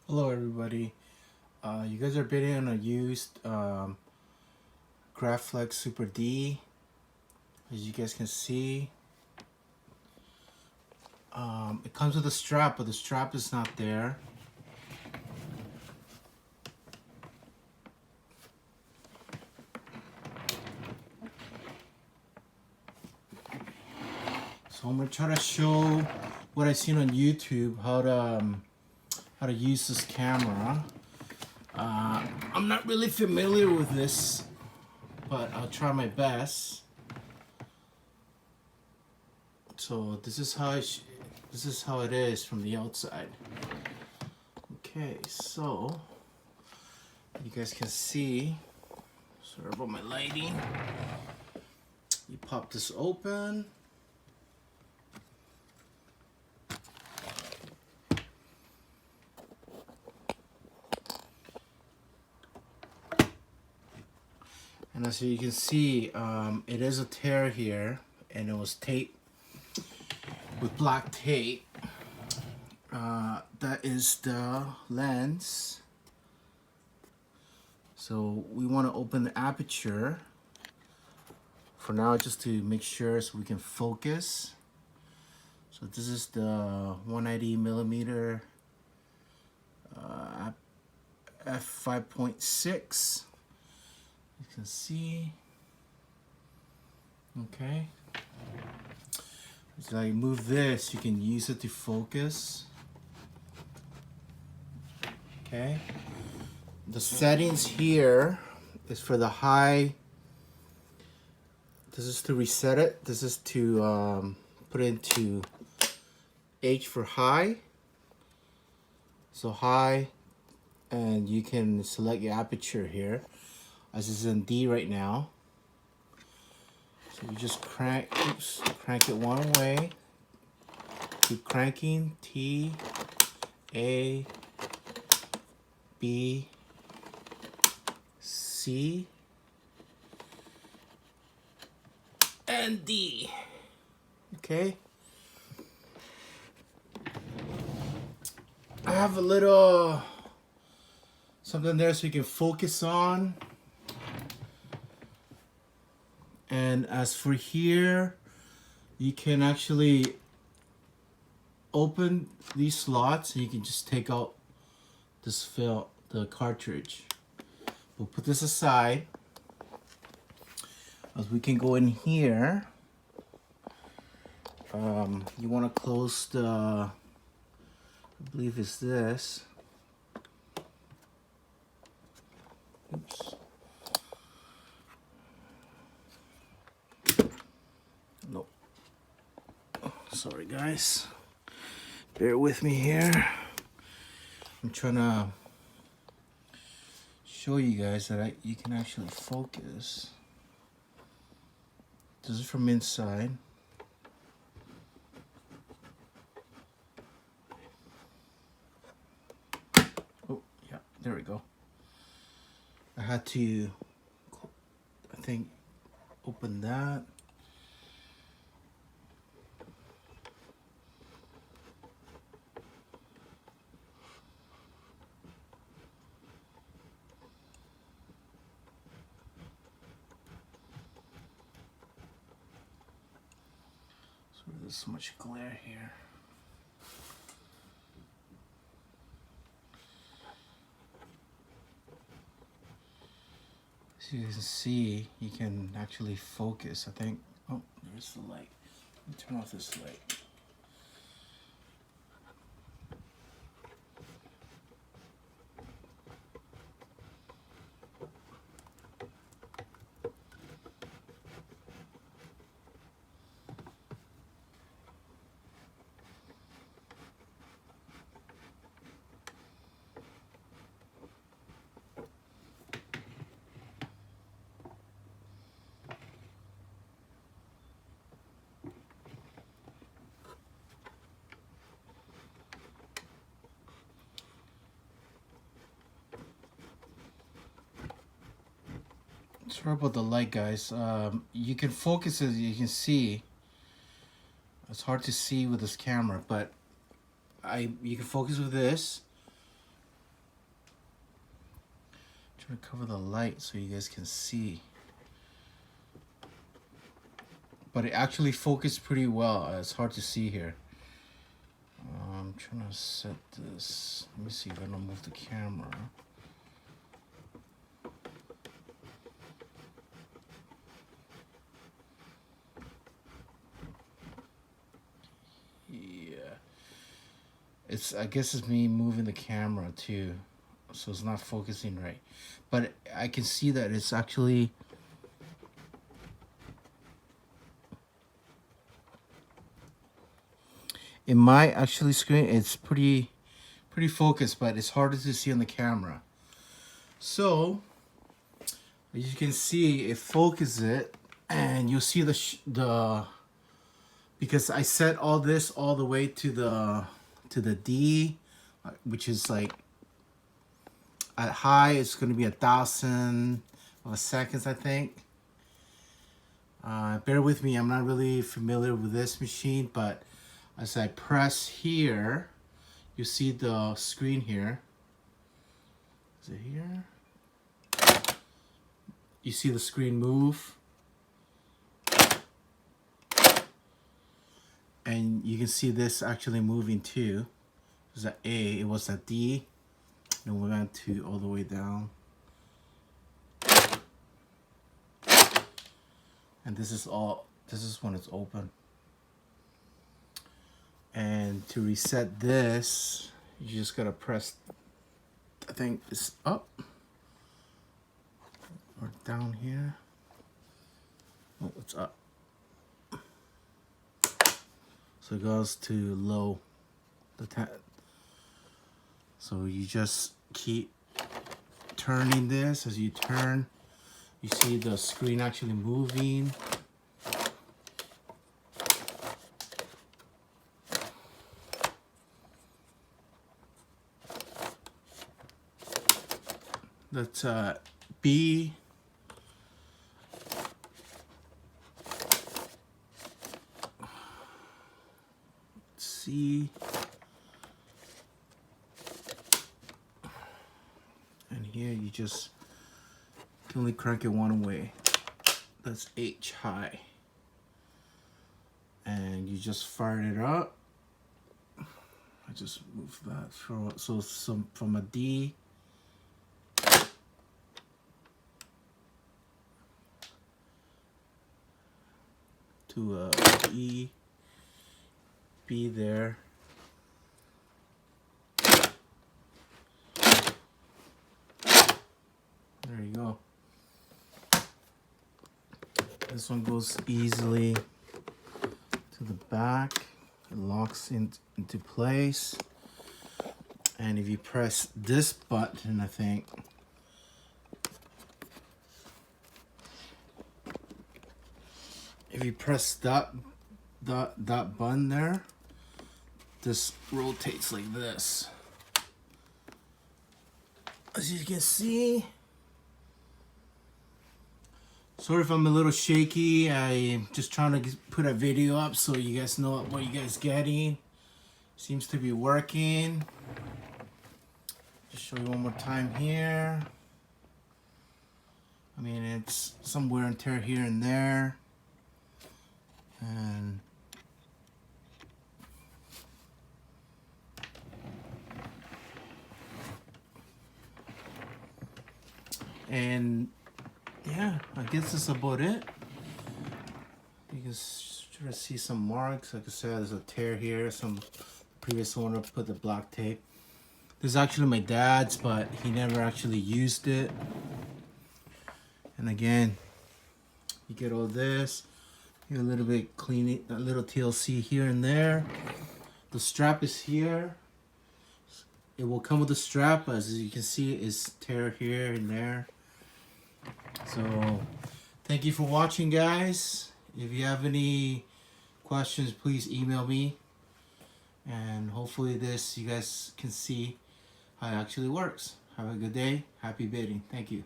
Hello everybody. You guys are bidding on a used Graflex Super D. As you guys can see, it comes with a strap, but the strap is not there. So I'm gonna try to show what I've seen on YouTube, how to use this camera. I'm not really familiar with this, but I'll try my best. So this is how it is from the outside. Okay, so you guys can see. Sorry about my lighting. You pop this open. And as you can see, it is a tear here, and it was taped with black tape. That is the lens. So we want to open the aperture for now, just to make sure so we can focus. So this is the 190 millimeter f5.6. You can see. Okay. So I move this, you can use it to focus. Okay. The settings here is for the high. This is to reset it. This is to put it into H for high. So high, and you can select your aperture here. As it's in D right now. So you just crank it one way. Keep cranking. T, A, B, C, and D. Okay. I have a little something there so you can focus on. And as for here, you can actually open these slots and you can just take out this the cartridge. We'll put this aside. As we can go in here, you want to close the, I believe it's this. Oops. Nope. Sorry guys. Bear with me here. I'm trying to show you guys that you can actually focus. This is from inside. Oh, yeah, there we go. I had to, I think, open that. There's so much glare here. As you can see, you can actually focus. I think, oh, there's the light. Let me turn off this light. Sorry about the light, guys. You can focus, as you can see. It's hard to see with this camera, but you can focus with this. trying to cover the light so you guys can see. But it actually focused pretty well. It's hard to see here. I'm trying to set this. Let me see if I don't move the camera. Yeah. I guess it's me moving the camera too. So it's not focusing right. But I can see that it's actually in my actually screen, it's pretty focused, but it's harder to see on the camera. So as you can see, it focuses it, and you'll see the because I set all this all the way to the D, which is like at high it's going to be 1,000 seconds, I think. Bear with me, I'm not really familiar with this machine, but as I press here, you see the screen here. Is it here? You see the screen move. And you can see this actually moving too. It was at A, it was at D, and we went to all the way down. And this is when it's open. And to reset this, you just gotta press, I think it's up or down here. Oh, it's up. So it goes to low. So you just keep turning this. As you turn, you see the screen actually moving. That's B. C. And here you just can only crank it one way. That's H, high. And you just fire it up. I just move that so from a D to a E, B there. There you go. This one goes easily to the back. It locks into place. And if you press this button, I think, if you press that button there, this rotates like this. As you can see, sorry if I'm a little shaky. I'm just trying to put a video up so you guys know what you guys getting. Seems to be working. Just show you one more time here. I mean, it's some wear and tear here and there. And yeah, I guess that's about it. You can sort of see some marks. Like I said, there's a tear here. Some previous owner put the black tape. This is actually my dad's, but he never actually used it. And again, you get all this. You a little bit cleaning, a little TLC here and there. The strap is here. It will come with the strap, as you can see, it's tear here and there. So, thank you for watching, guys. If you have any questions, please email me. And hopefully you guys can see how it actually works. Have a good day. Happy bidding. Thank you.